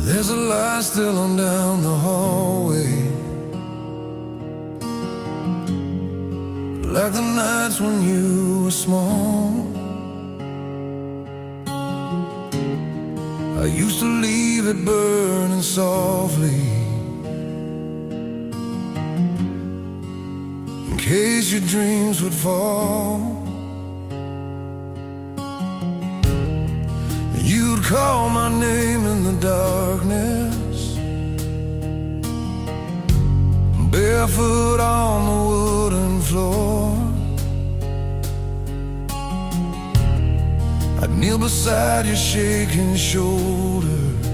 There's a light still on down the hallway, like the nights when you were small. I used to leave it burning softly, in case your dreams would fall. You'd call my name in the darkness, barefoot on the wooden floor. I'd kneel beside your shaking shoulders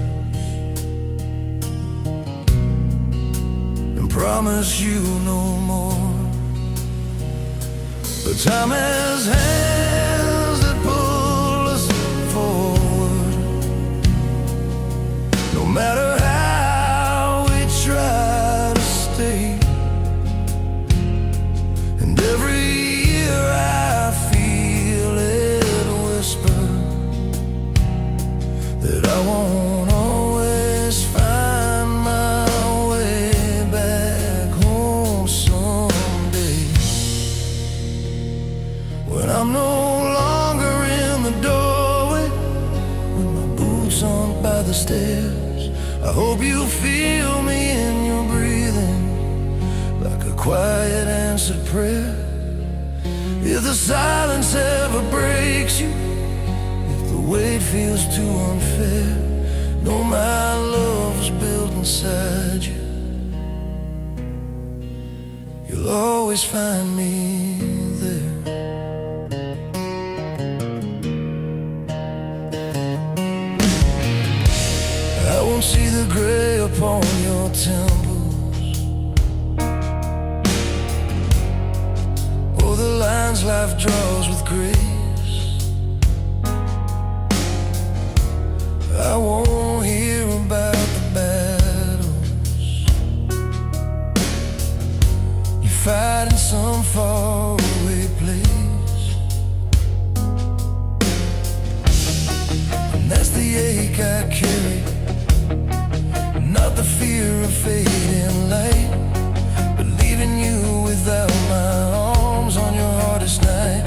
and promise you no more. But time has hands that pull us forward, no matter how we try to stay. And every year I feel it whisper that I won't always find my way back home someday. When I'm no longer in the doorway, when my boots aren't by the stairs, I hope you feel me in your breathing, like a quiet answered prayer. If the silence ever breaks you, if the weight feels too unfair, know my love was built inside you. You'll always find me there. I won't see the gray upon your temples, or the lines life draws with grace. I won't hear about the battles you fight in some faraway place, and that's the ache I carry, not the fear of fading light, but leaving you without my arms on your hardest night.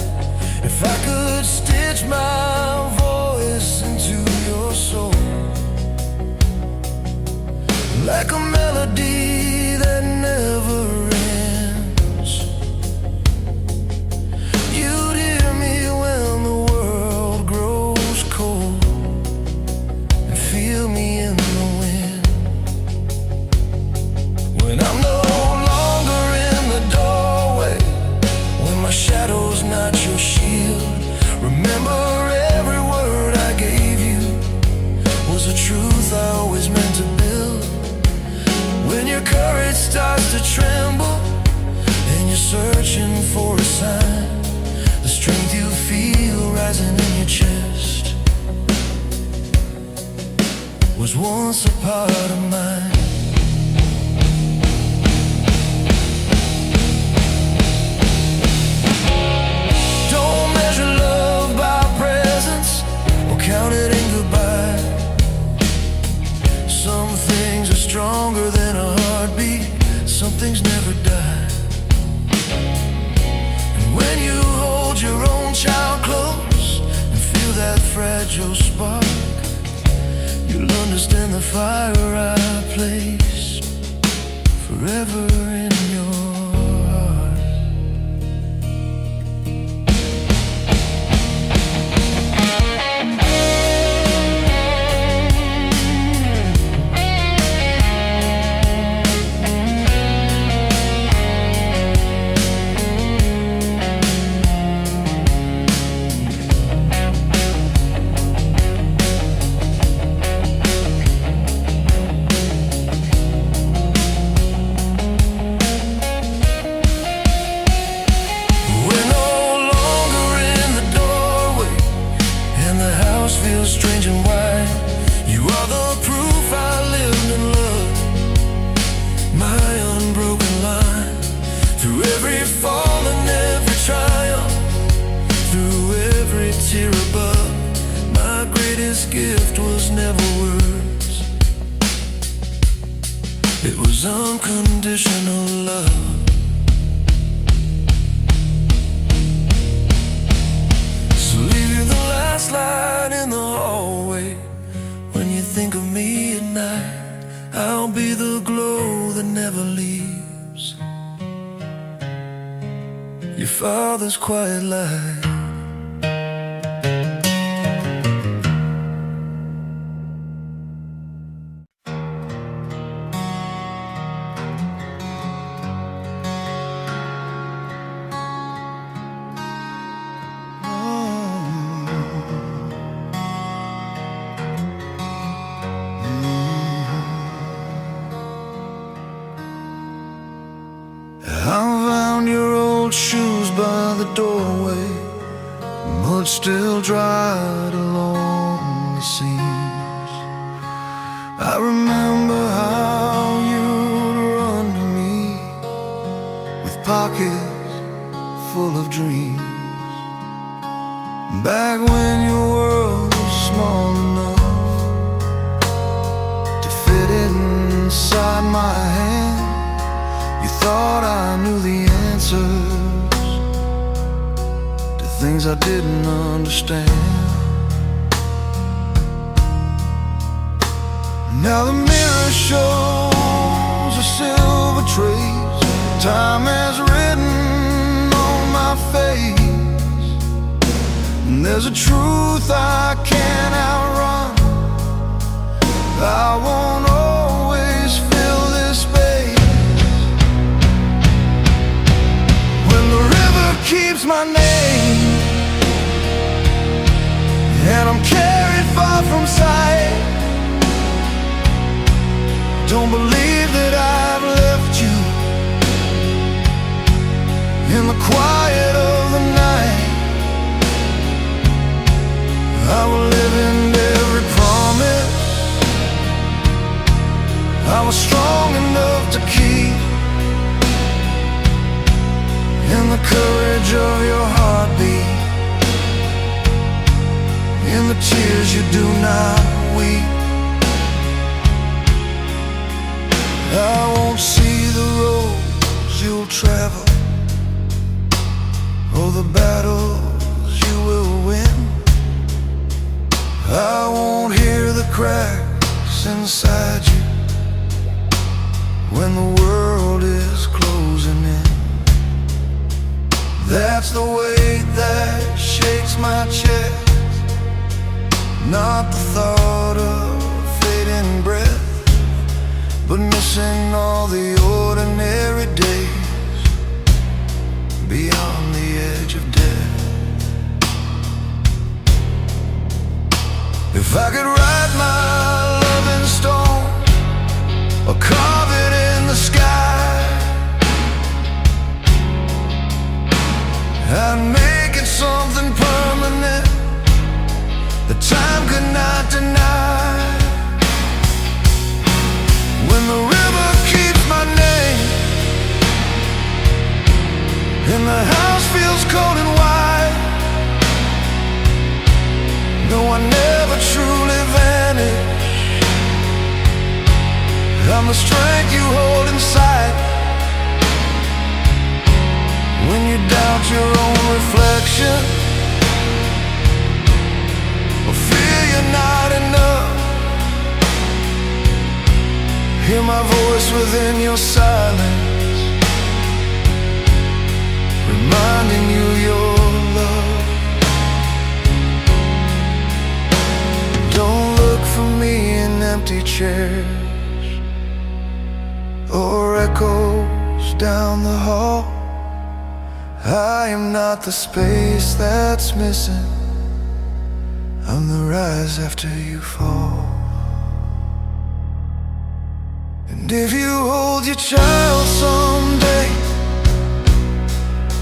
If I could stitch my voice into your soul, like a melody that never ends, you'd hear me when the world grows cold, and feel me in the wind. When I'm no longer in the doorway, when my shadow's not your shield, remember every word I gave you was a truth I always meant to build. When your courage starts to tremble and you're searching for a sign, the strength you feel rising in your chest was once a part of mine. Don't measure love by presence or count it in goodbye. Some things are stronger than a heartbeat, some things never die. And when you hold your own child close and feel that fragile spark, you'll understand the fire I placed forever in your heart. was unconditional love. So leave you the last light in the hallway. When you think of me at night, I'll be the glow that never leaves, your father's quiet light. I found your old shoes by the doorway, mud still dried along the seams. I remember how you'd run to me with pockets full of dreams. Back when your world was small enough to fit inside my hand, you thought I knew the answers to things I didn't understand. Now the mirror shows a silver trace time has written on my face, and there's a truth I can't outrun. I won't always fill this space. Keeps my name, and I'm carried far from sight. Don't believe that I've left you in the quiet of the night. I will live in every promise I was strong enough to keep, in the courage of your heartbeat, in the tears you do not weep. I won't see the roads you'll travel, or the battles you will win. I won't hear the cracks inside you when the world is closing in. That's the weight that shakes my chest, not the thought of fading breath, but missing all the ordinary days beyond the edge of death. If I could write my love in stone or carve it in the sky, I'd make it something permanent that time could not deny. When the river keeps my name and the house feels cold and wide, no, I never truly vanish. I'm the strength you hold inside when you doubt your own reflection, or fear you're not enough. Hear my voice within your silence, reminding you you're loved. Don't look for me in empty chairs or echoes down the hall. I am not the space that's missing, I'm the rise after you fall. And if you hold your child someday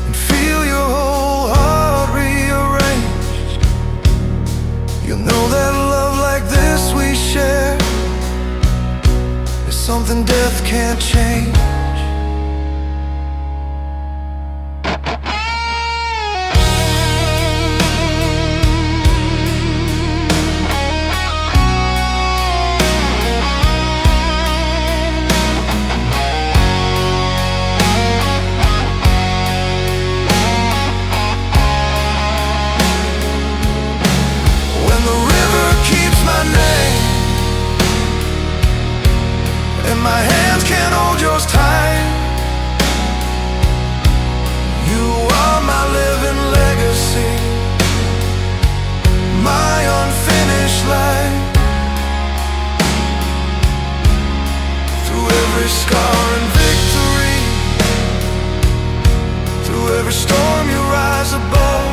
and feel your whole heart rearranged, you'll know that love like this we share is something death can't change. my hands can't hold yours tight. You are my living legacy, my unfinished life. Through every scar and victory, through every storm you rise above.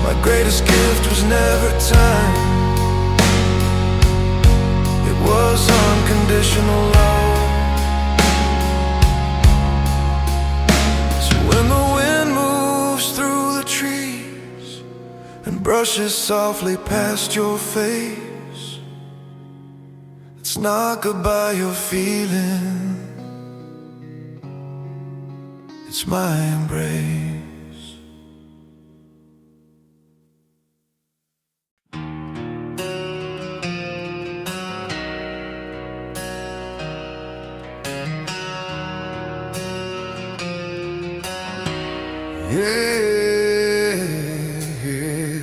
My greatest gift was never time, it was unconditional love. So when the wind moves through the trees and brushes softly past your face, it's not goodbye you're feeling, it's my embrace. Yeah, yeah.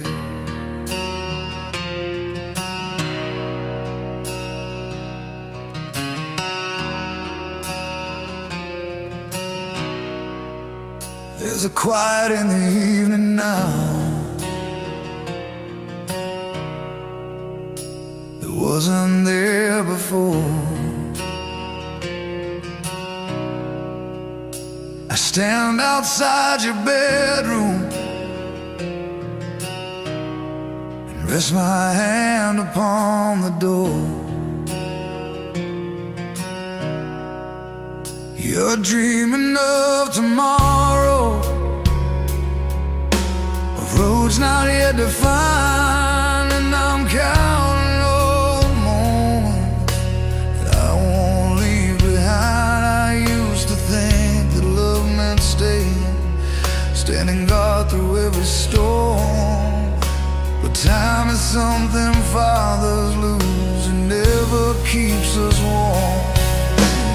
There's a quiet in the evening now that wasn't there before. I stand outside your bedroom and rest my hand upon the door. You're dreaming of tomorrow, of roads not yet defined, and I'm counting all the moments that I won't leave behind. I used to think that love meant standing guard through every storm, but time is something fathers lose and never keeps us warm.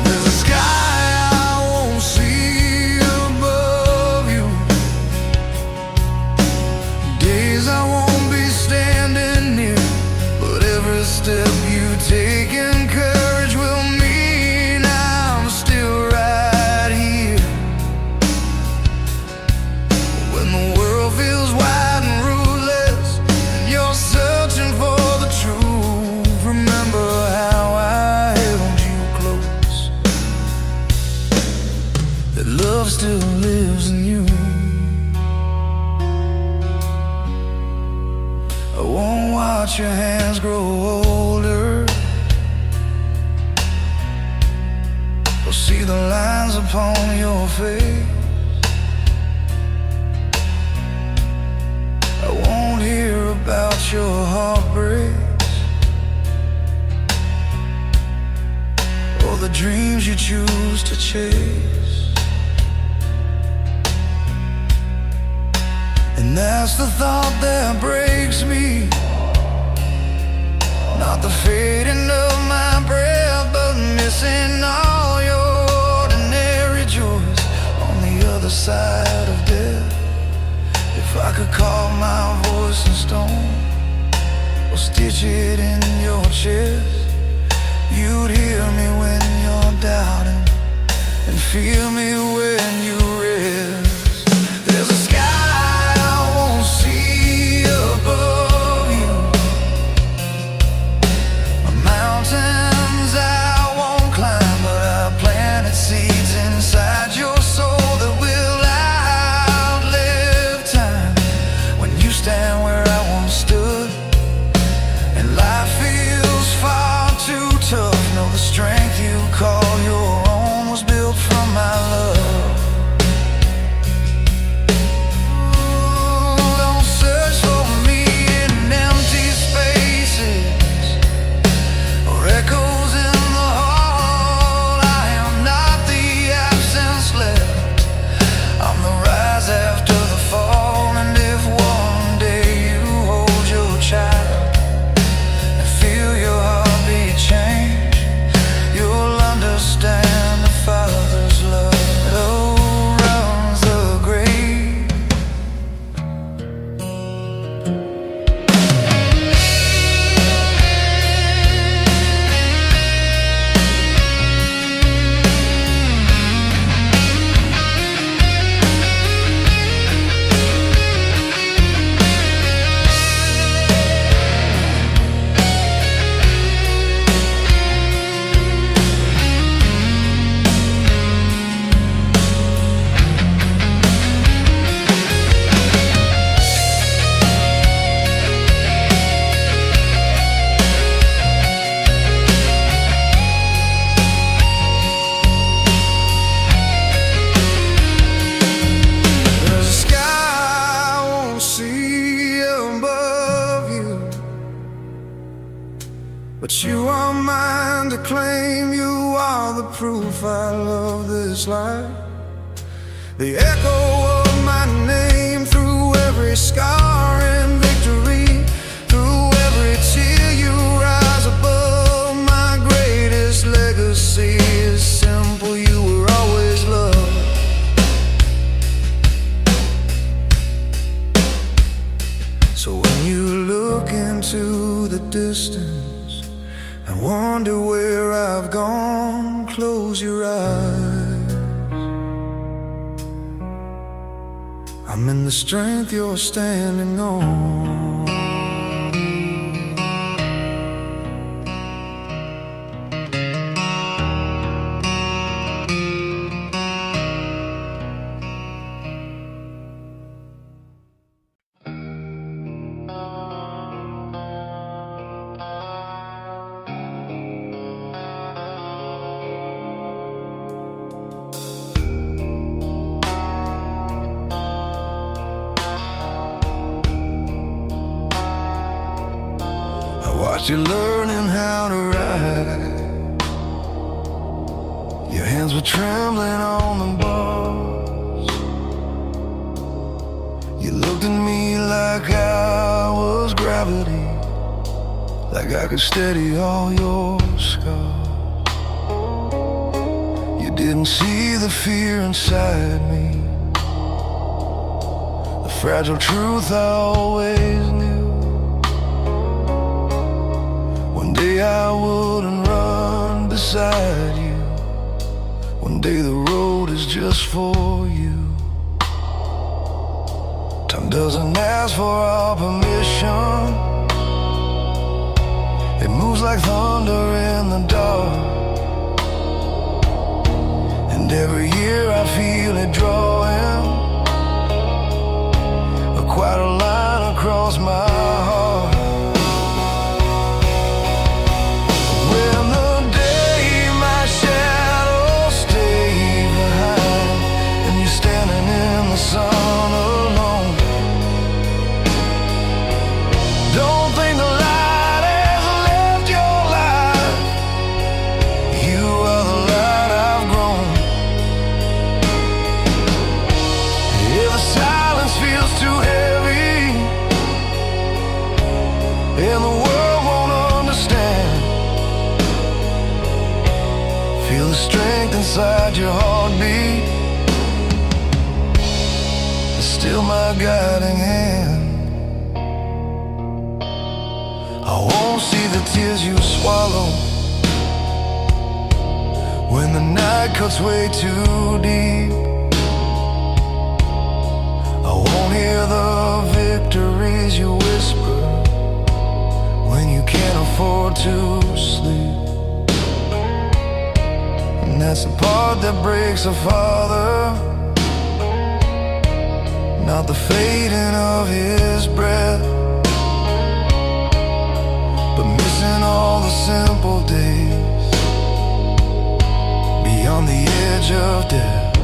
There's a sky I won't see above you, days I won't be standing near, but every step you take in courage will mean I'm still right here. When the world feels wide and ruthless and you're searching for the truth, remember how I held you close, that love still lives in you. I won't watch your hands grow older or see the lines upon your face. I won't hear about your heartbreaks or the dreams you choose to chase. And that's the thought that breaks me, not the fading of my breath, but missing all your ordinary joys on the other side of death. If I could carve my voice in stone or stitch it in your chest, you'd hear me when you're doubting and feel me when you rest. There's a sky I won't see above you, mountains I won't climb, but I planted seeds inside your soul that will outlive time. When you stand where I once stood and life feels far too tough, know the strength you call your own was built from my love. But you are mine to claim. You are the proof I love this life. The echo of my name through every scar and victory. Through every tear you rise above. My greatest legacy is simple. You were always loved. So when you look into the distance and wonder where I've gone, close your eyes. I'm in the strength you're standing on. Watched you learning how to ride. Your hands were trembling on the bars. You looked at me like I was gravity, like I could steady all your scars. You didn't see the fear inside me, the fragile truth I always knew. One day I wouldn't run beside you. One day the road is just for you. Time doesn't ask for our permission. It moves like thunder in the dark. And every year I feel it drawing quite a line across my heart. Sun alone. Don't think the light has left your life. You are the light I've grown. If the silence feels too heavy and the world won't understand, feel the strength inside your heartbeat. Still my guiding hand. I won't see the tears you swallow when the night cuts way too deep. I won't hear the victories you whisper when you can't afford to sleep. And that's the part that breaks a father, not the fading of his breath, but missing all the simple days beyond the edge of death.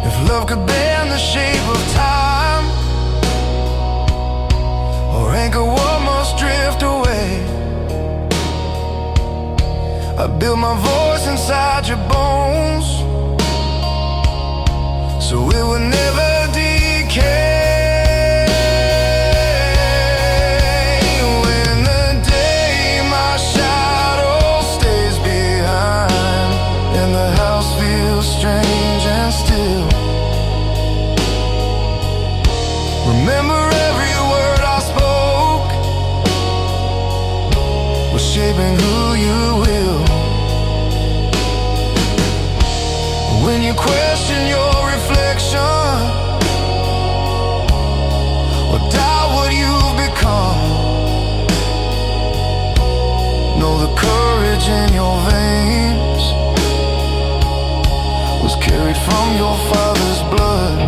If love could bend the shape of time, or anchor what must drift away, I build my voice inside your bones, so it would never decay. When the day my shadow stays behind and the house feels strange and still, remember every word I spoke was shaping who you will. When you question your reflection or doubt what you've become, know the courage in your veins was carried from your father's blood.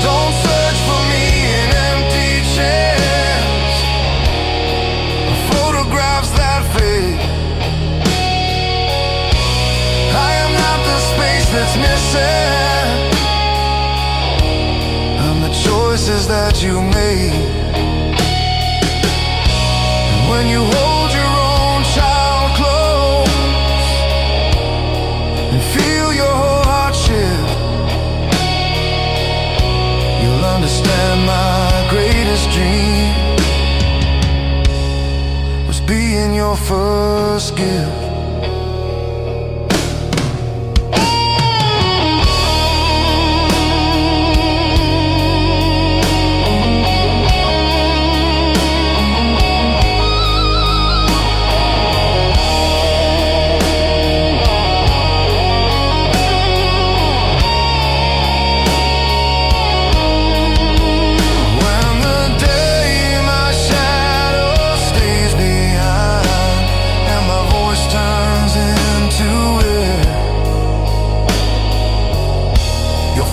Don't search for me in empty chairs, photographs that fade. That's missing. choices that you made. And when you hold your own child close and feel your whole heart shift, you'll understand my greatest dream was being your first gift.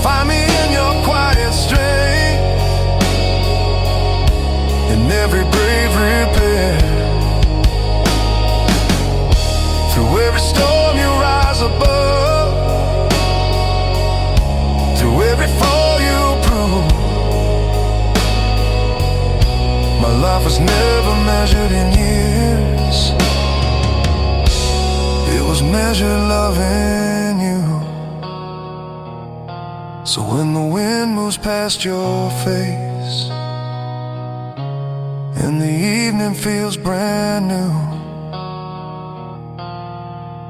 Find me in your quiet strength, in every brave repair. Through every storm you rise above, through every fall you prove. My life was never measured in years, it was measured loving you. So when the wind moves past your face and the evening feels brand new,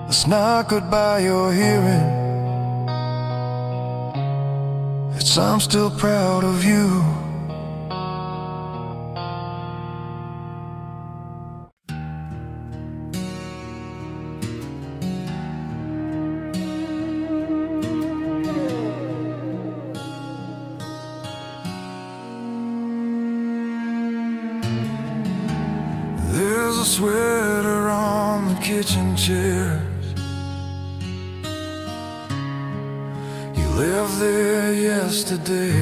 it's not goodbye you're hearing, it's I'm still proud of you. There's a sweater on the kitchen chairs. You left there yesterday.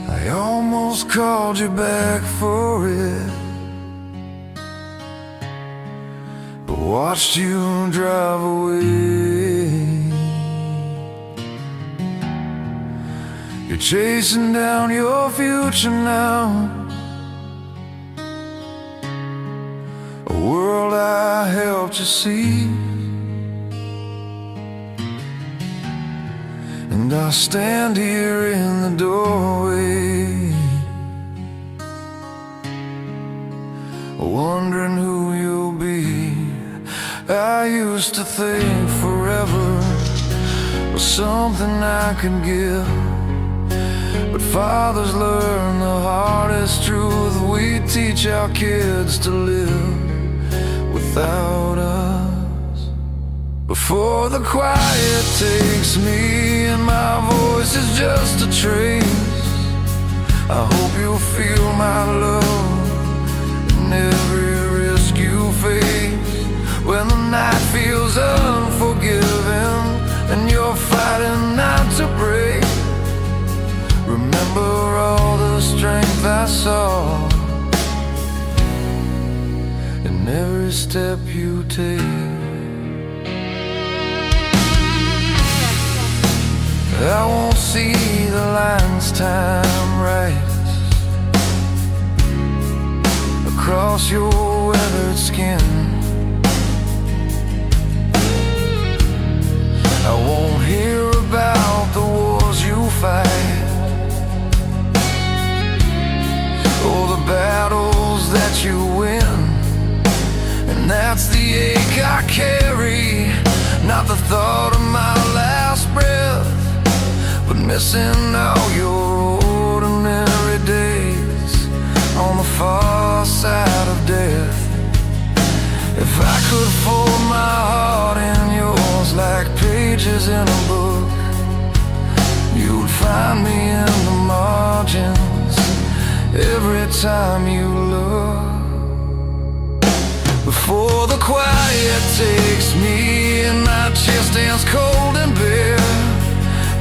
I almost called you back for it, but watched you drive away. You're chasing down your future now, a world I helped you see. And I stand here in the doorway, wondering who you'll be. I used to think forever was something I could give, but fathers learn the hardest truth. We teach our kids to live without us. Before the quiet takes me and my voice is just a trace, I hope you'll feel my love in every risk you face. When the night feels unforgiving and you're fighting not to break, remember all the strength I saw in every step you take. I won't see the lines time writes across your weathered skin. I won't hear about the wars you fight or the battles that you win. And that's the ache I carry, not the thought of my last breath, but missing all your ordinary days on the far side of death. If I could fold my heart in yours like pages in a book, you'd find me in the margins every time you look. Before the quiet takes me and my chest stands cold and bare,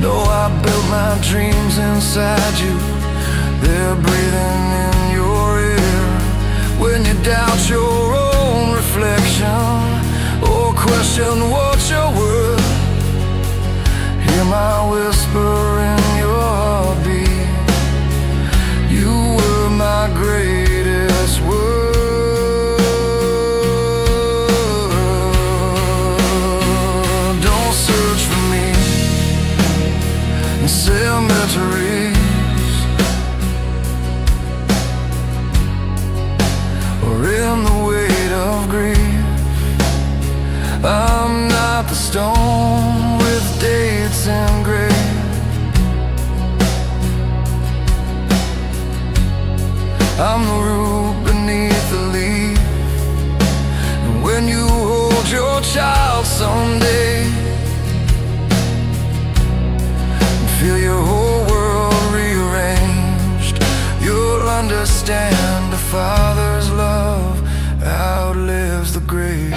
no, I built my dreams inside you, they're breathing in your ear. When you doubt your own reflection or question what you're worth, hear my whisper in your heartbeat. You were my greatest word. Don't search for me in cemeteries or in the weight of grief. I'm not the stone with dates engraved. I'm the root beneath the leaf. And when you hold your child someday and feel your whole world rearranged, you'll understand a father's love outlives the grave.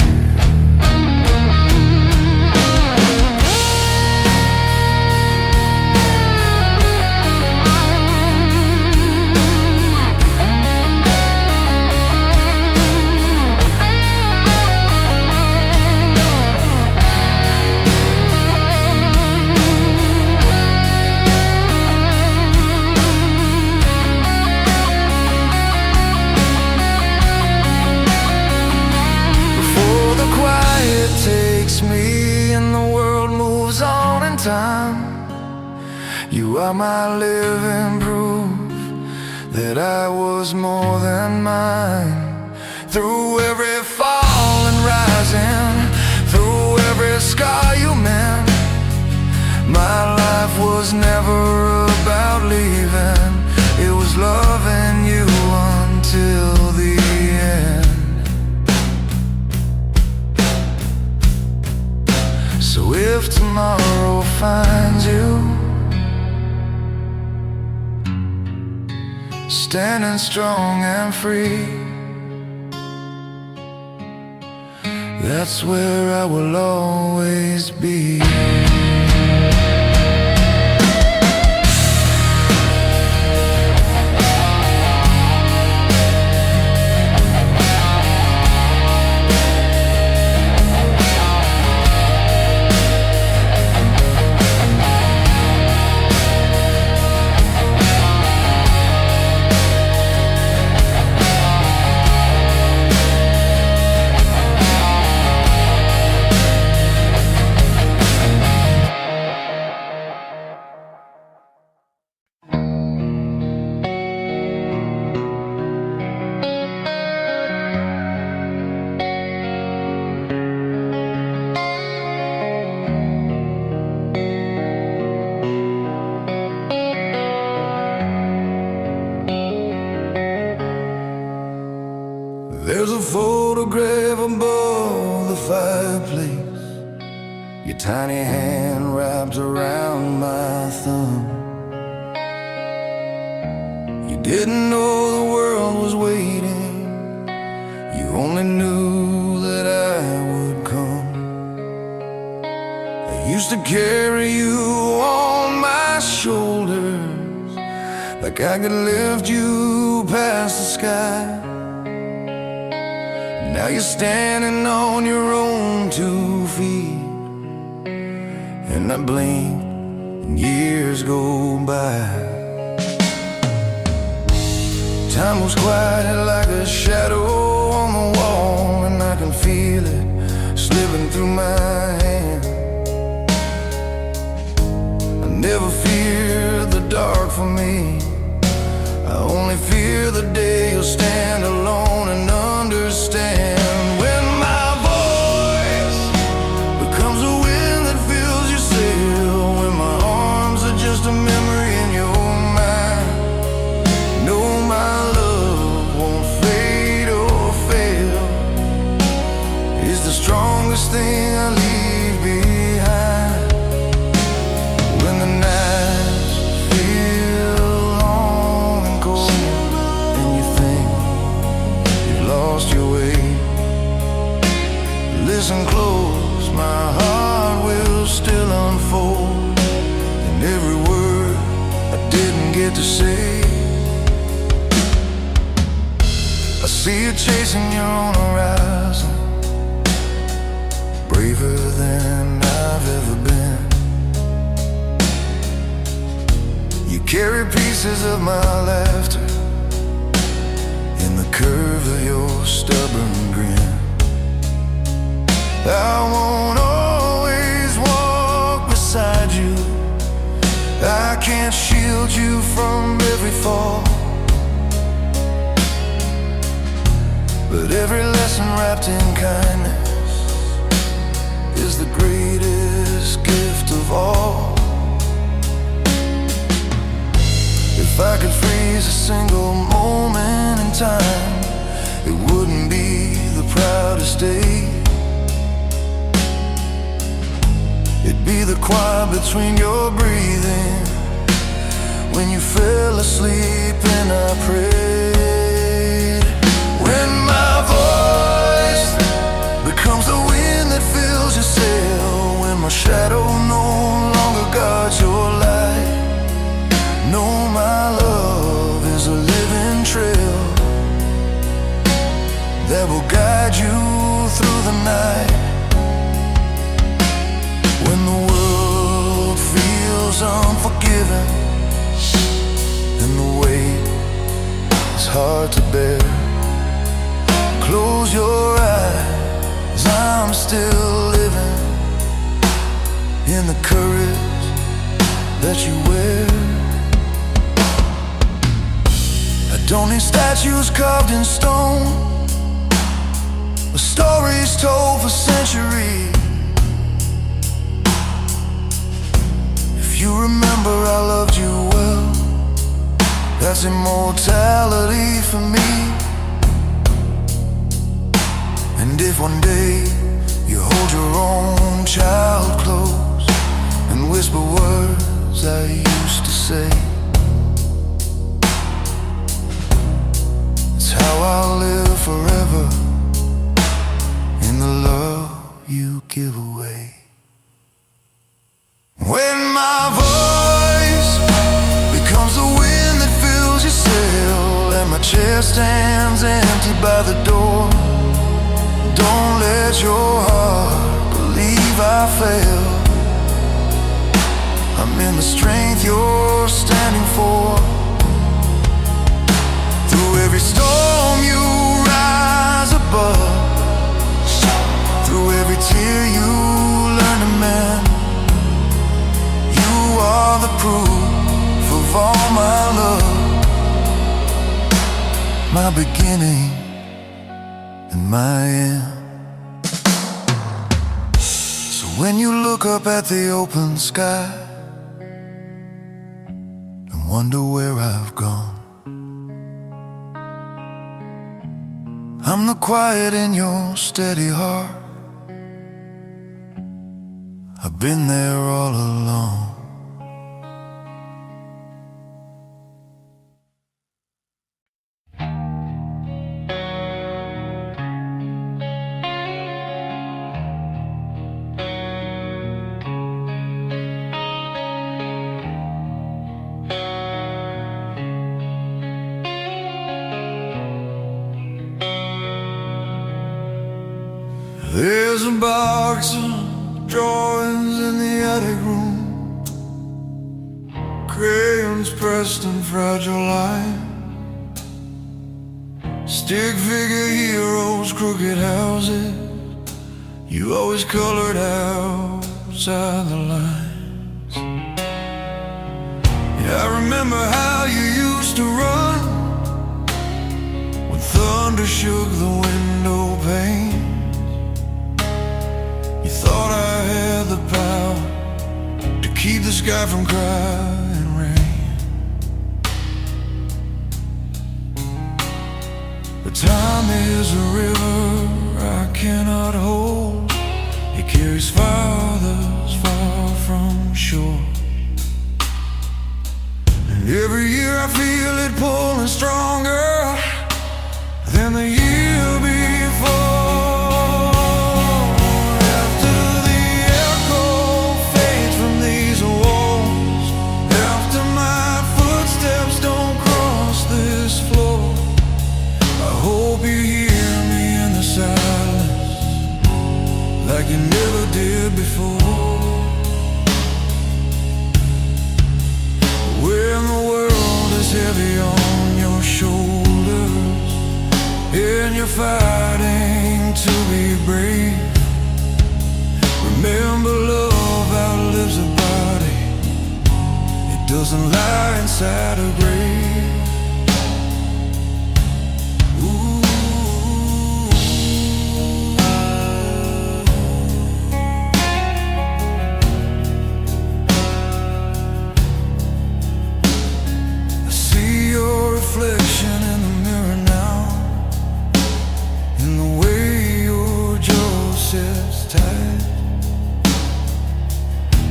Me and the world moves on in time. You are my living proof that I was more than mine. Through every fall and rising, through every scar you mend, my life was never about leaving. It was loving you until the end. So if tomorrow finds you standing strong and free, that's where I will always be. There's a photograph above the fireplace, your tiny hand wrapped around my thumb. You didn't know the world was waiting, you only knew that I would come. I used to carry you on my shoulders like I could lift you past the sky. Now you're standing on your own 2 feet, and I blink and years go by. Time was quiet like a shadow on the wall, and I can feel it slipping through my hand. I never feared the dark for me, I only fear the day you'll stand alone and understand. When my voice becomes a wind that fills your sail, when my arms are just a memory in your mind, know my love won't fade or fail. It's the strongest thing I leave behind. When the nights feel long and cold and you think you've lost your way, listen close, my heart will still unfold, and every word I didn't get to say. I see you chasing your own horizon, braver than I've ever been. carry pieces of my laughter in the curve of your stubborn grin. I won't always walk beside you. I can't shield you from every fall, but every lesson wrapped in kindness is the greatest gift of all. If I could freeze a single moment in time, it wouldn't be the proudest day. It'd be the quiet between your breathing when you fell asleep and I prayed. When my voice becomes the wind that fills your sail, when my shadow no longer guards your light, know my love is a living trail that will guide you through the night. When the world feels unforgiving and the weight is hard to bear, close your eyes, I'm still living in the courage that you wear. I don't need statues carved in stone or stories told for centuries. If you remember I loved you well, that's immortality for me. And if one day you hold your own child close and whisper words I used to say, it's how I'll live forever in the love you give away. When my voice becomes the wind that fills your sail and my chair stands empty by the door, don't let your heart believe I fail. I'm in the strength you're standing for. Through every storm you rise above, through every tear you learn to mend. You are the proof of all my love, my beginning and my end. So when you look up at the open sky and wonder where I've gone, I'm the quiet in your steady heart. I've been there all along. There's a box of drawings in the attic room, crayons pressed in fragile line, stick figure heroes, crooked houses you always colored outside the lines. Yeah, I remember how you used to run when thunder shook the window pane. You thought I had the power to keep the sky from crying rain. But time is a river I cannot hold. It carries farthers far from shore, and every year I feel it pulling stronger than the year before. Like you never did before. When the you're fighting to be brave, remember love outlives a body. It doesn't lie inside a grave. Reflection in the mirror now, in the way your jaw sits tight.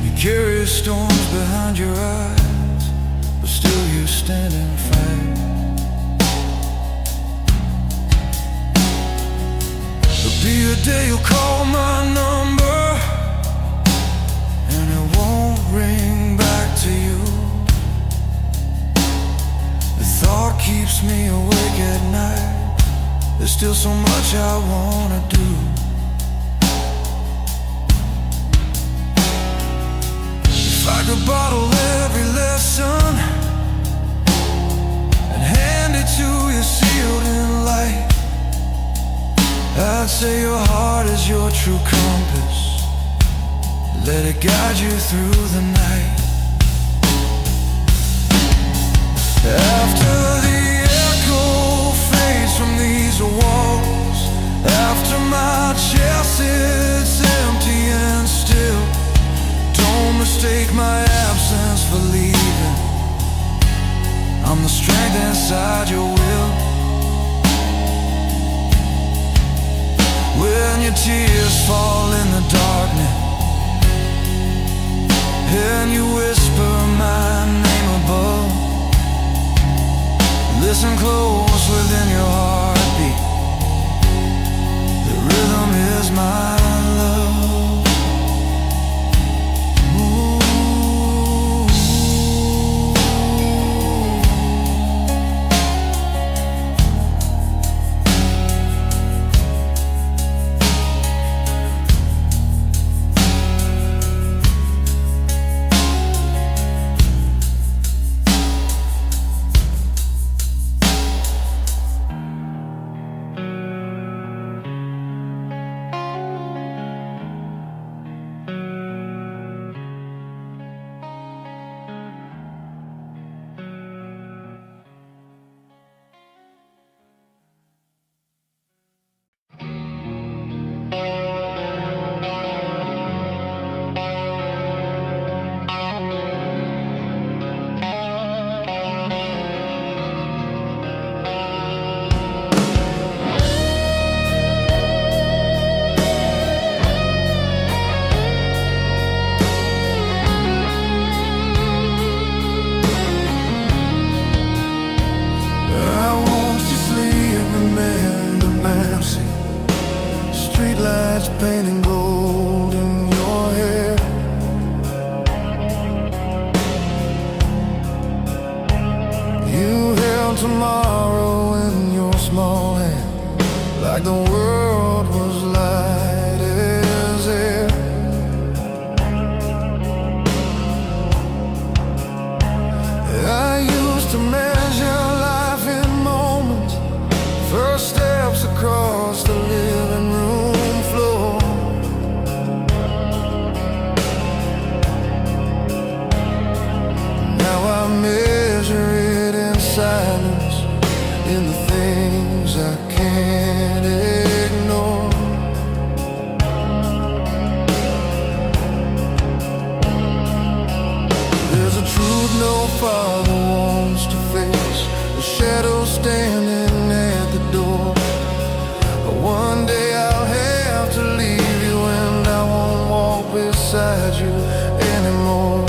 You carry storms behind your eyes, but still you stand and fight. There'll be a day you'll call my number, and it won't ring back to you. Thought keeps me awake at night. There's still so much I wanna do. If I could bottle every lesson and hand it to you sealed in light, I'd say your heart is your true compass. Let it guide you through the night. After the echo fades from these walls, after my chest sits empty and still, don't mistake my absence for leaving. I'm the strength inside your will. When your tears fall in the darkness and you whisper my name above, listen close within your heartbeat. The rhythm is my love. Painting gold in your hair, you held tomorrow in your small hand, like the world was light as air. I used to measure life in moments, first steps across the living room. I measure it in silence, in the things I can't ignore. There's a truth no father wants to face, the shadow standing at the door. But one day I'll have to leave you, and I won't walk beside you anymore.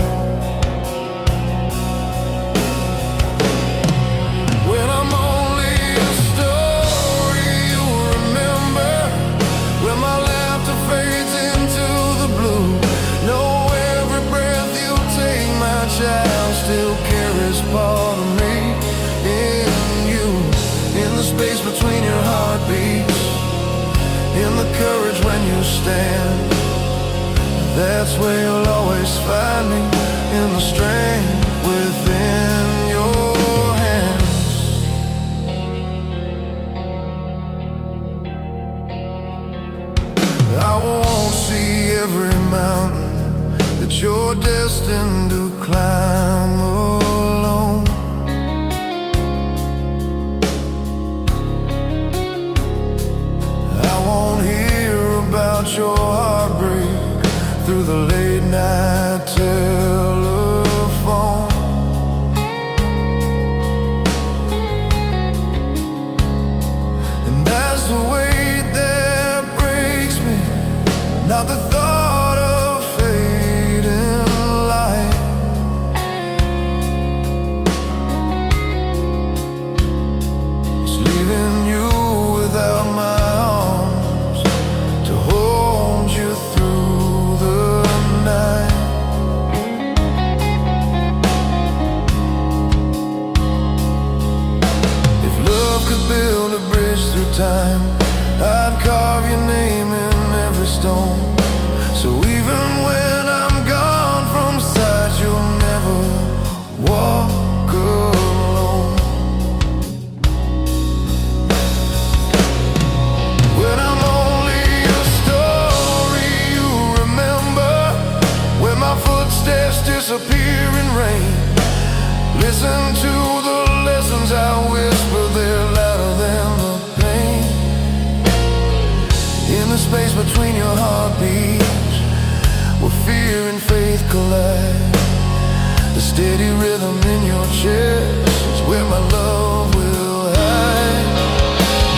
Still carries part of me in you, in the space between your heartbeats, in the courage when you stand. That's where you'll always find me, in the strength within your hands. you're destined to climb alone. I won't hear about your heartbreak through the late night telephone. And that's the weight that breaks me, not the thought of fading light. It's leaving you without my arms to hold you through the night. If love could build a bridge through time, I'd carve your name in every stone. So even when I'm gone from sight, you'll never walk alone. When I'm only a story you remember, when my footsteps disappear in rain, listen to the lessons I whisper, they're louder than the pain. In the space between your heartbeats, where fear and faith collide, the steady rhythm in your chest is where my love will hide.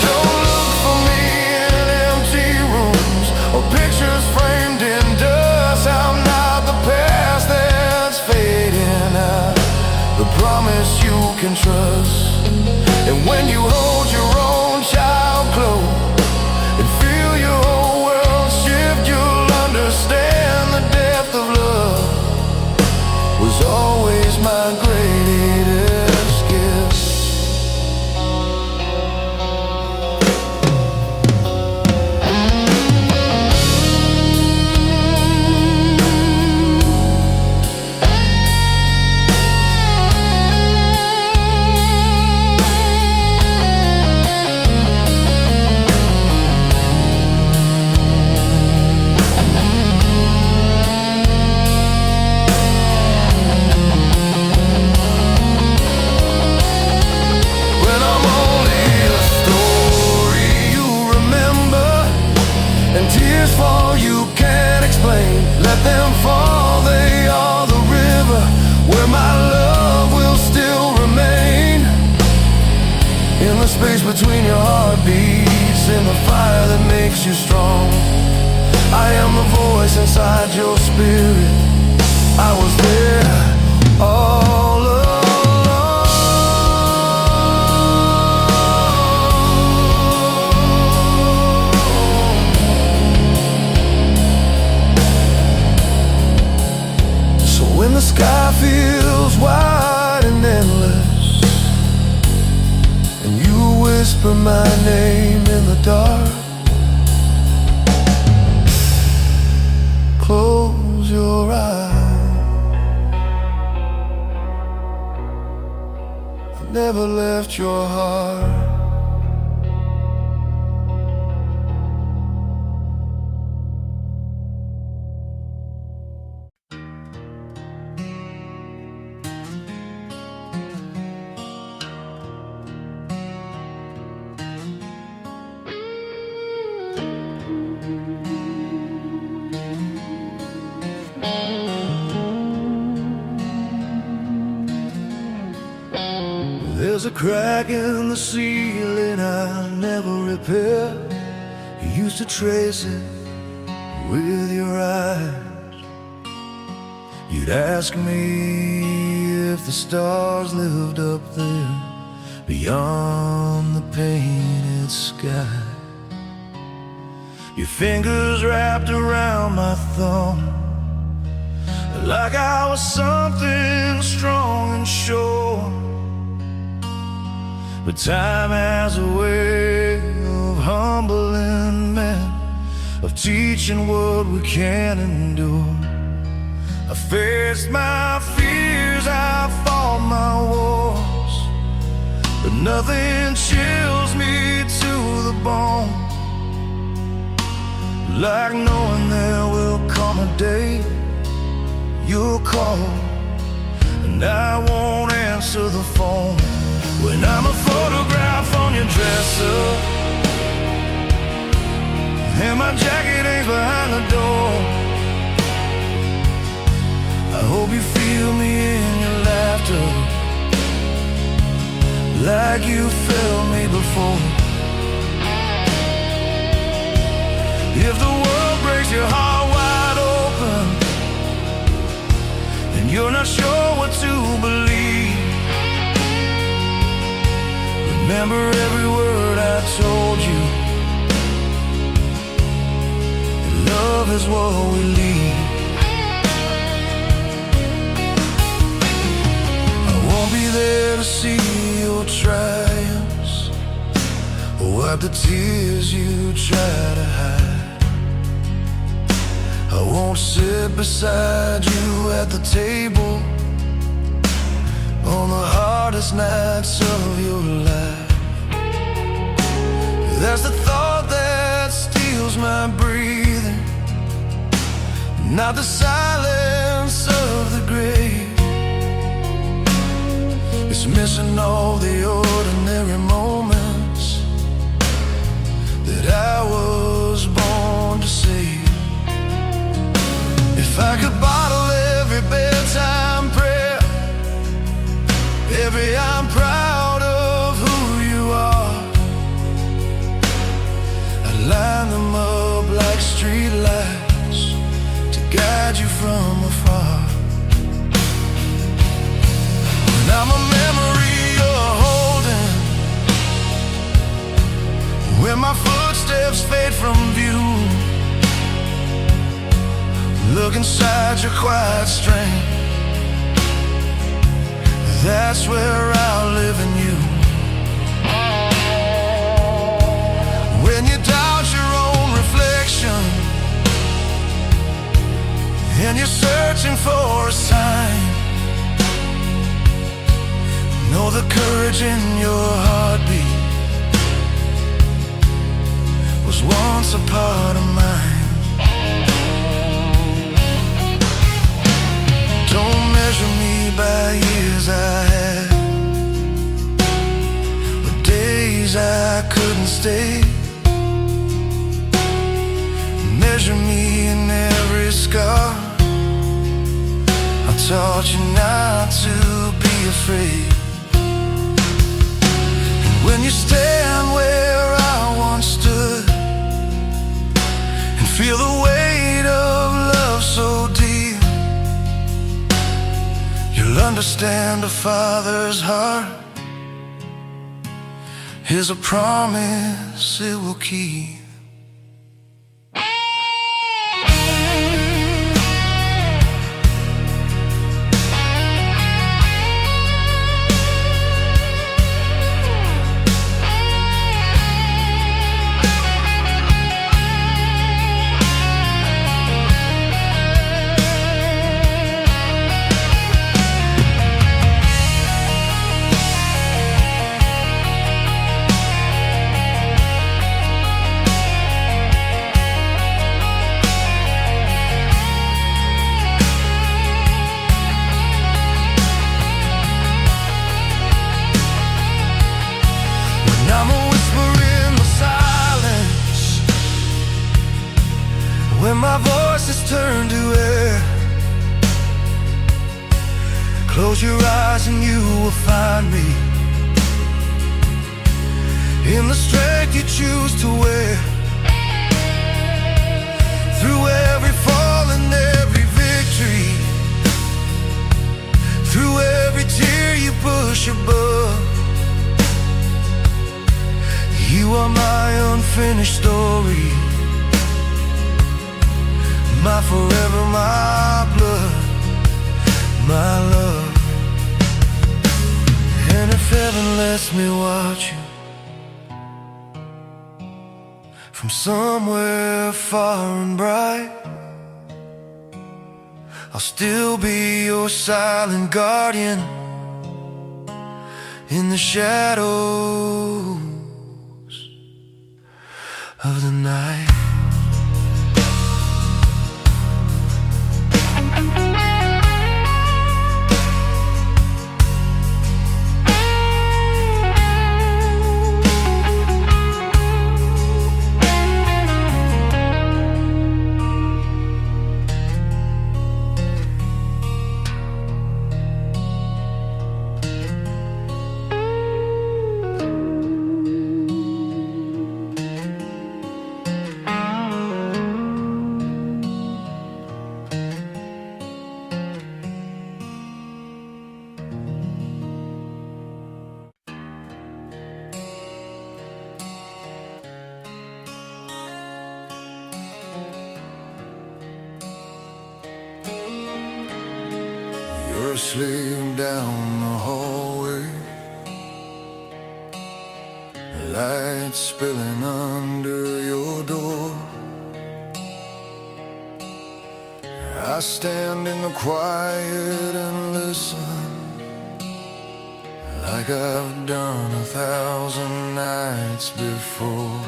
Don't look for me in empty rooms or pictures framed in dust. I'm not the past that's fading out, the promise you can trust. And when you hold your own child close and feel your whole world shift, you'll understand the depth of love was always my greatest gift. Tears fall you can't explain, let them fall, they are the river where my love will still remain. In the space between your heartbeats, in the fire that makes you strong, I am the voice inside your spirit. I was there all along. When the sky feels wide and endless, and you whisper my name in the dark, close your eyes. I've never left your heart. There's a crack in the ceiling I never repair. You used to trace it with your eyes. You'd ask me if the stars lived up there beyond the painted sky. Your fingers wrapped around my thumb like I was something strong and sure. But time has a way of humbling men, of teaching what we can't endure. I faced my fears, I fought my wars, but nothing chills me to the bone like knowing there will come a day you'll call, and I won't answer the phone. When I'm a photograph on your dresser, and my jacket hangs behind the door, I hope you feel me in your laughter, like you felt me before. If the world breaks your heart wide open, and you're not sure what to believe, remember every word I told you. Love is what we leave. I won't be there to see your triumphs, or wipe the tears you try to hide. I won't sit beside you at the table on the hardest nights of your life. That's the thought that steals my breathing, not the silence of the grave. It's missing all the ordinary moments that I was born to save. If I could bottle every bedtime prayer, every I'm proud of who you are, I'd line them up like street lights to guide you from afar. When I'm a memory you're holding, when my footsteps fade from view, look inside your quiet strength. That's where I'll live in you. When you doubt your own reflection, and you're searching for a sign, know the courage in your heartbeat was once a part of mine. Don't measure me by years I had, or days I couldn't stay. Measure me in every scar I taught you not to be afraid. And when you stand where I once stood, and feel the weight of love so deep, you'll understand a father's heart is a promise it will keep. When my voice is turned to air, close your eyes and you will find me in the strength you choose to wear. Through every fall and every victory, through every tear you push above, you are my unfinished story, my forever, my blood, my love. And if heaven lets me watch you from somewhere far and bright, I'll still be your silent guardian in the shadows of the night. sleeve down the hallway, light spilling under your door. I stand in the quiet and listen, like I've done 1,000 nights before.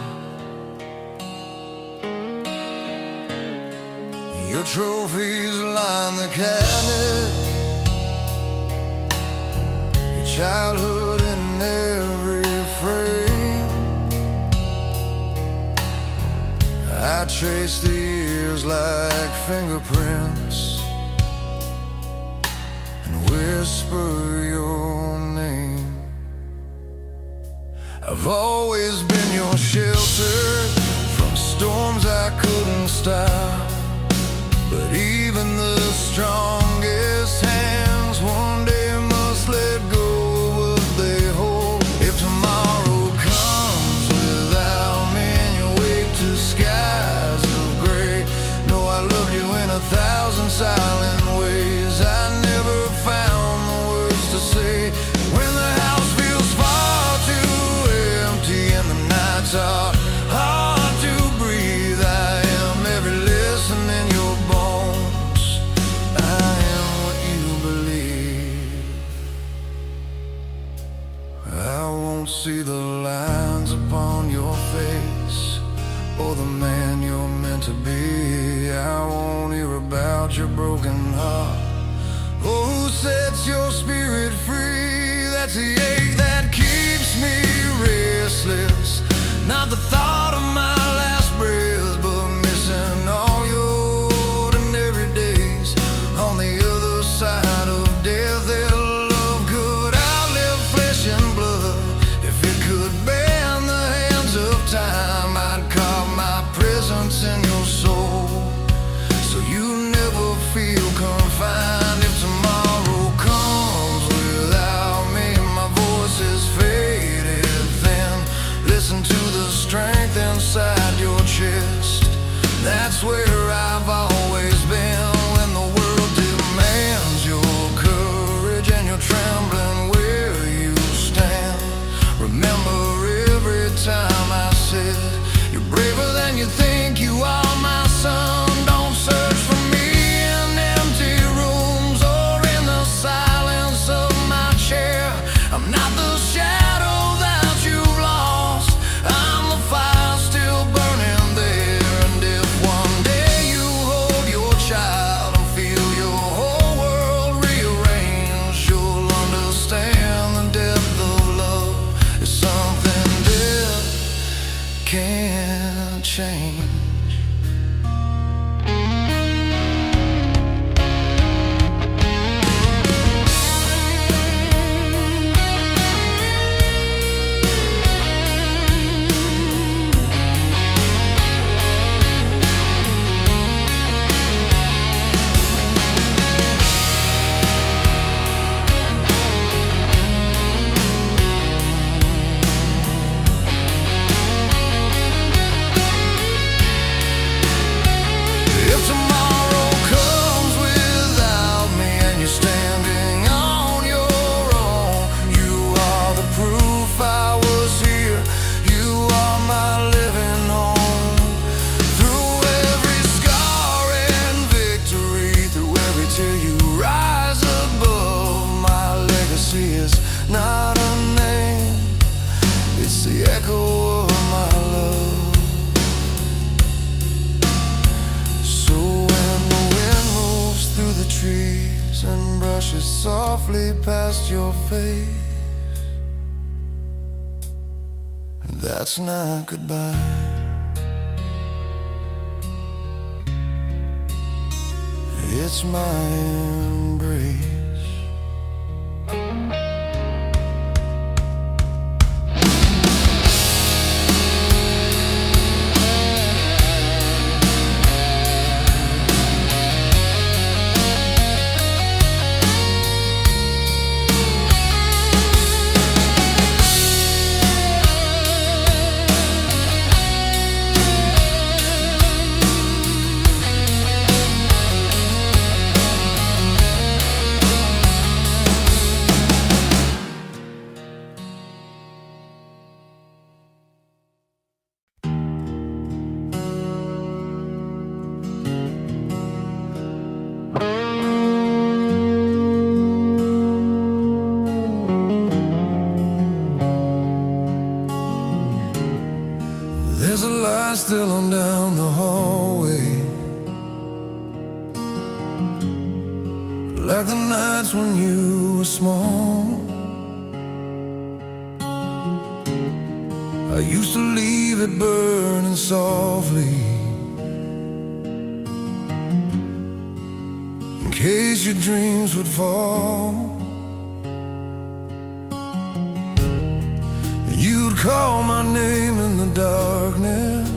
Your trophies line the cabinet, your childhood in every frame. I trace the years like fingerprints and whisper your name. I've always been your shelter from storms I couldn't stop. But even the strongest hands one day must let go of what they hold. If tomorrow comes without me and you wake to skies of gray, know I loved you in 1,000 silent ways. I never found the words to say when the house feels far too empty and the nights are hard to breathe. I am every lesson in your bones. I am what you believe. I won't see the lines upon your face or the man you're meant to be. I won't hear about your broken heart or who sets your spirit free. That's the ache that keeps me restless, not the thought of my last breath, but missing all your ordinary days on the other side of death. That love could outlive flesh and blood. If it could bend the hands of time, I'd carve my presence in your soul, so you never feel confined. If tomorrow comes without me, my voice is faded thin. Listen to the strength inside your chest. That's where I've always been. When the world demands your courage and you're trembling where you stand, remember every time I said you're braver than you think you are, my son. Don't search for me in empty rooms or in the silence of my chair. I'm not the shadow that you've lost, I'm the fire still burning there. And if one day you hold your child and feel your whole world rearrange, you'll understand the depth of love is something death can't change. If tomorrow comes without me and you're standing on your own, you are the proof I was here. You are my living home. Through every scar and victory, through every tear you rise above. My legacy is not a name, it's the echo of my love. So when the wind moves through the trees and brushes softly past your face, that's not goodbye. It's my embrace. still on down the hallway, like the nights when you were small. I used to leave it burning softly, in case your dreams would fall. You'd call my name in the darkness,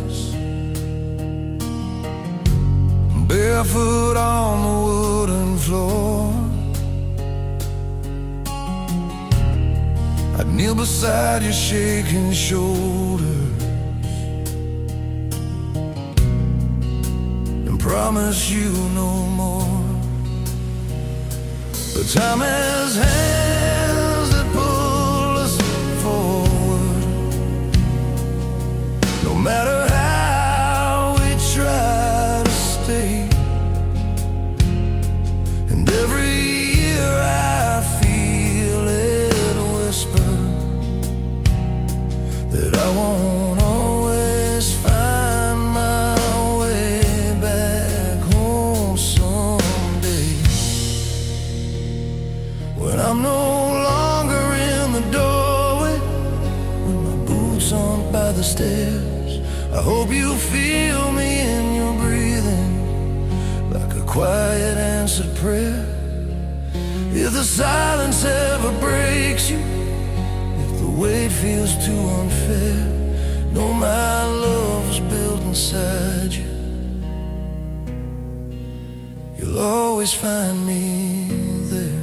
barefoot on the wooden floor. I'd kneel beside your shaking shoulders and promise you no more. But time has hands that pull us forward, no matter how we try to stay. And every year I feel it whisper that I won't always find my way back home someday. When I'm no longer in the doorway, when my boots aren't by the stairs, I hope you feel me in your breathing, like a quiet answered prayer. If the silence ever breaks you, if the weight feels too unfair, know my love was built inside you. You'll always find me there.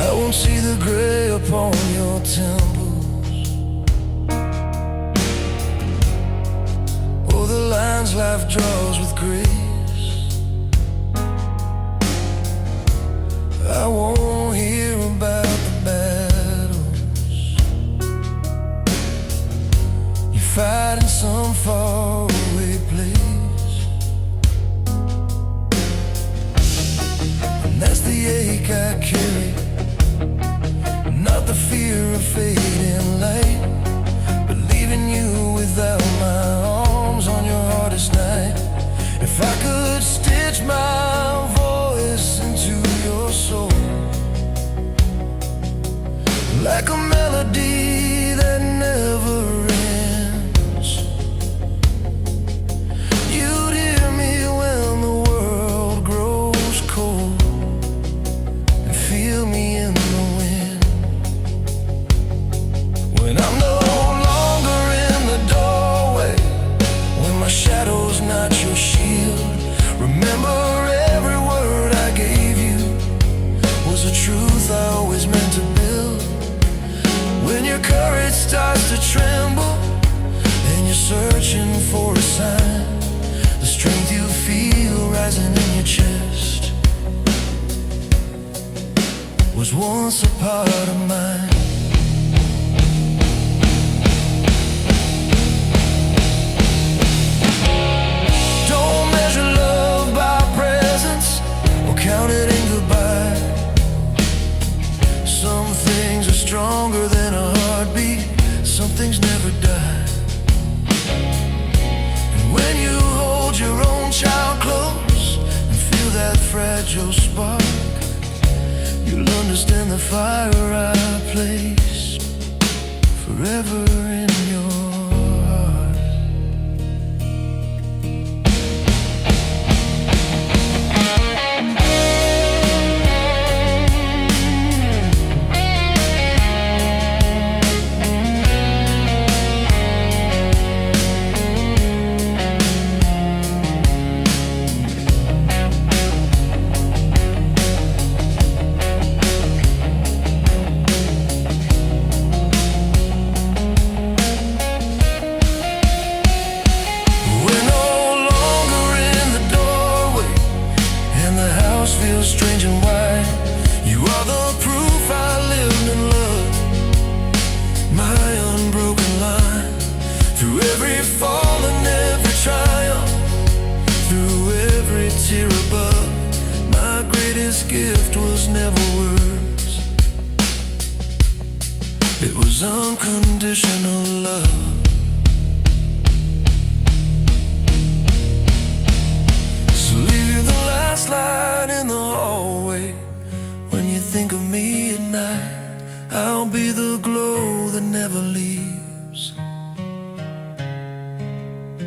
I won't see the gray upon your temples, or the lines life draws with grace. I won't hear about the battles you fight in some faraway place. And that's the ache I carry, not the fear of fading light, but leaving you without my arms on your hardest night. If I could stitch my voice into your soul, like a melody that never ends, you'd hear me when the world grows cold, and feel me in the wind. When I'm no longer in the doorway, when my shadow's not your shield, remember every word I gave you was a truth I always meant to build. When your courage starts to tremble and you're searching for a sign, the strength you feel rising in your chest was once a part of mine. Don't measure love by presence or count it in goodbye. Some things are stronger than a heartbeat, some things never die. And when you hold your own child close and feel that fragile spark, you'll understand the fire I placed forever in your heart. Feels strange and wide. You are the proof I lived in love, my unbroken line. Through every fall and every triumph, through every tear above, my greatest gift was never words, was unconditional love. So leave you the last light in the hallway. When you think of me at night, I'll be the glow that never leaves,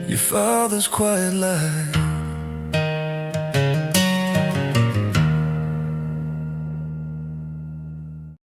your father's quiet light.